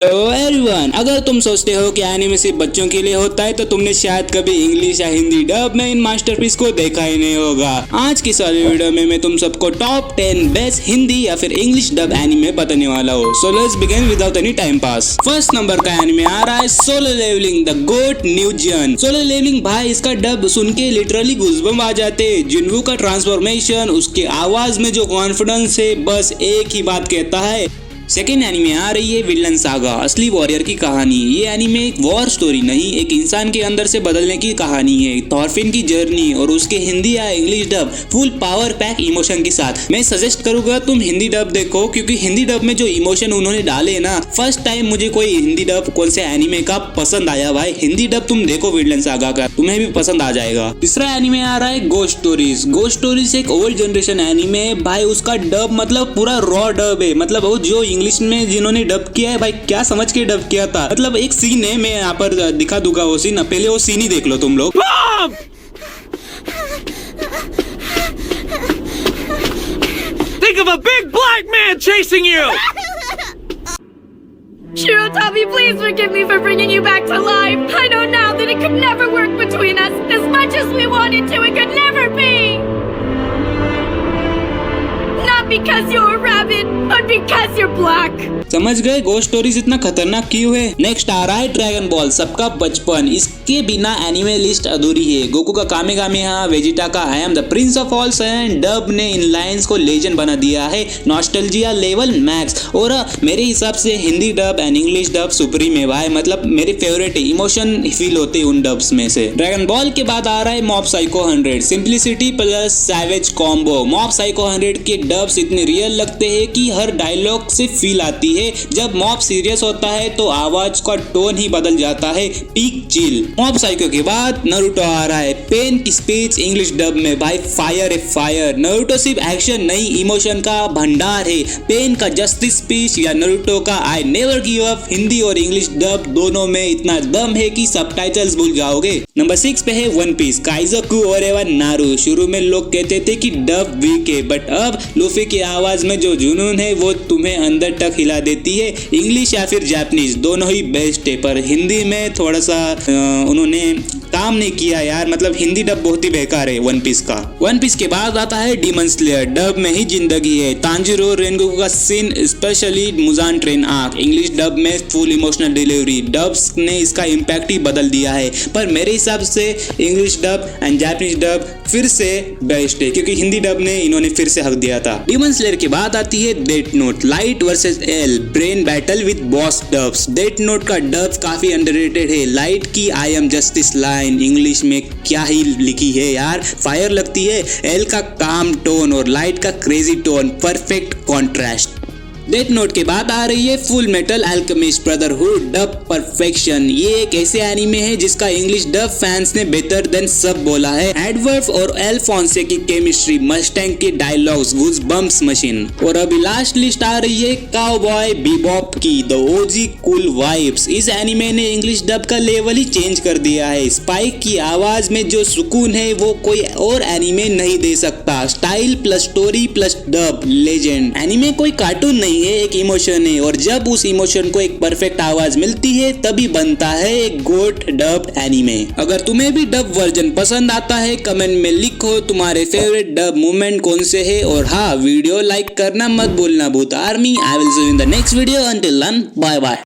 Hello everyone, अगर तुम सोचते हो कि एनिमे सिर्फ बच्चों के लिए होता है तो तुमने शायद कभी इंग्लिश या हिंदी डब में इन मास्टरपीस को देखा ही नहीं होगा। आज की सारी वीडियो में मैं तुम सबको टॉप 10 बेस्ट हिंदी या फिर इंग्लिश डब एनिमे बताने वाला हूँ। So let's begin without any time pass. First number का एनिमे आ रहा है solo leveling the goat new gen. Solo leveling भाई, इसका डब सुन के लिटरली गूज़बम्प आ जाते। जिन्वू का ट्रांसफॉर्मेशन, उसके आवाज में जो कॉन्फिडेंस है, बस एक ही बात कहता है। सेकेंड एनिमे आ रही है विलन सागा, असली वॉरियर की कहानी। ये एनिमे एक वॉर स्टोरी नहीं, एक इंसान के अंदर से बदलने की कहानी है। थॉरफिन की जर्नी और उसके हिंदी या English dub full power pack emotion के साथ। मैं सजेस्ट करूंगा तुम हिंदी डब देखो, क्योंकि हिंदी डब में जो इमोशन उन्होंने डाले ना, फर्स्ट टाइम मुझे कोई हिंदी डब कौन से एनिमे का पसंद आया भाई। हिंदी डब तुम देखो विलन सागा का, तुम्हें भी पसंद आ जाएगा। तीसरा एनिमे आ रहा है गोस्ट स्टोरीज। गोस्ट स्टोरीज एक ओल्ड जनरेशन एनिमे है भाई। उसका डब मतलब पूरा रॉ डब है, मतलब वो जो इंग्लिश में जिन्होंने डब किया है भाई, क्या समझ के डब किया था। मतलब एक सीन है, मैं यहाँ पर दिखा दूंगा वो सीन, पहले वो सीन ही देख लो तुम लोग। Think of a big black man chasing you! Shirotabi, please forgive me for bringing you back to life. I know now that it could never work between us. As much as we wanted to, it could never be. Not because you're a rabbit, but because you're black. समझ गए ghost stories इतना खतरनाक क्यों है। Next आ रहा है dragon ball, सबका बचपन। इसके बिना एनिमे लिस्ट अधूरी है। गोकू का कामेकामेहा, वेजिटा का I am the Prince of all Saiyan. Dub ने इन लाइंस को लेजेंड बना दिया है, नॉस्टैल्जिया लेवल मैक्स। और मेरे हिसाब से Hindi dub and English dub supreme है भाई, मतलब मेरे फेवरेट है। इमोशन फील होते हैं उन डब्स में से। ड्रैगन बॉल के बाद आ रहा है mob psycho 100, simplicity plus savage combo. Mob psycho 100 के डब्स इतने रियल लगते हैं कि हर डायलॉग से फील आती है। जब मॉब सीरियस होता है तो आवाज का टोन ही बदल जाता है, पीक चिल। मॉब साइको के बाद नारुतो आ रहा है, पेन की स्पीच इंग्लिश डब में भाई फायर है फायर। नारुतो सिर्फ एक्शन नहीं, इमोशन का भंडार है। पेन का जस्टिस स्पीच या नारुतो का I never give up, Hindi और इंग्लिश डब दोनों में इतना दम है कि सबटाइटल्स भूल जाओगे। नंबर 6 पे है वन पीस, काइजोकू और एवन नारू। शुरू में लोग कहते थे कि डब वीक है, बट अब लूफी की आवाज में जो जुनून है वो तुम्हें अंदर तक हिला देती है। इंग्लिश या फिर जापानीज दोनों ही बेस्ट है, पर हिंदी में थोड़ा सा उन्होंने काम नहीं किया यार। मतलब हिंदी डब बहुत ही बेकार है वन पीस का। वन पीस के बाद आता है डीमन स्लेयर, डब में ही जिंदगी है। तांजीरो रेनगोकू का scene, specially Muzan train arc, English dub में फुल इमोशनल डिलीवरी। डब्स ने इसका इम्पैक्ट ही बदल दिया है, पर मेरे हिसाब से English dub and Japanese dub फिर से बेस्ट है, क्योंकि हिंदी डब ने इन्होंने फिर से हक दिया था। डीमन स्लेयर के बाद आती है death note, light versus L, brain battle with boss dubs. Death note का डब काफी अंडररेटेड है। लाइट की I am justice line English में क्या ही लिखी है यार, फायर लगती है। एल का काम टोन और लाइट का crazy tone, perfect contrast. Death note के बाद आ रही है full metal alchemist brotherhood, dub perfection. ये एक ऐसे एनीमे है जिसका इंग्लिश डब फैंस ने बेटर देन सब बोला है। एडवर्फ और एल्फोंसे की केमिस्ट्री, मस्टैंग के डायलॉग्स, गूज़बम्प्स मशीन। और अभी लास्ट लिस्ट आ रही है काउबॉय बीबॉप की, द ओजी कूल वाइब्स। इस एनीमे ने इंग्लिश डब का लेवल ही चेंज कर दिया है। स्पाइक की आवाज में जो सुकून है वो कोई और एनीमे नहीं दे सकता। Style plus story plus dub, legend. Anime कोई कार्टून नहीं, ये एक इमोशन है, और जब उस इमोशन को एक परफेक्ट आवाज मिलती है तभी बनता है एक गोट डब एनीमे। अगर तुम्हें भी डब वर्जन पसंद आता है, कमेंट में लिखो तुम्हारे फेवरेट डब मोमेंट कौन से है। और हाँ, वीडियो लाइक करना मत भूलना Bhoot army. I will see you in the next video, until then bye bye.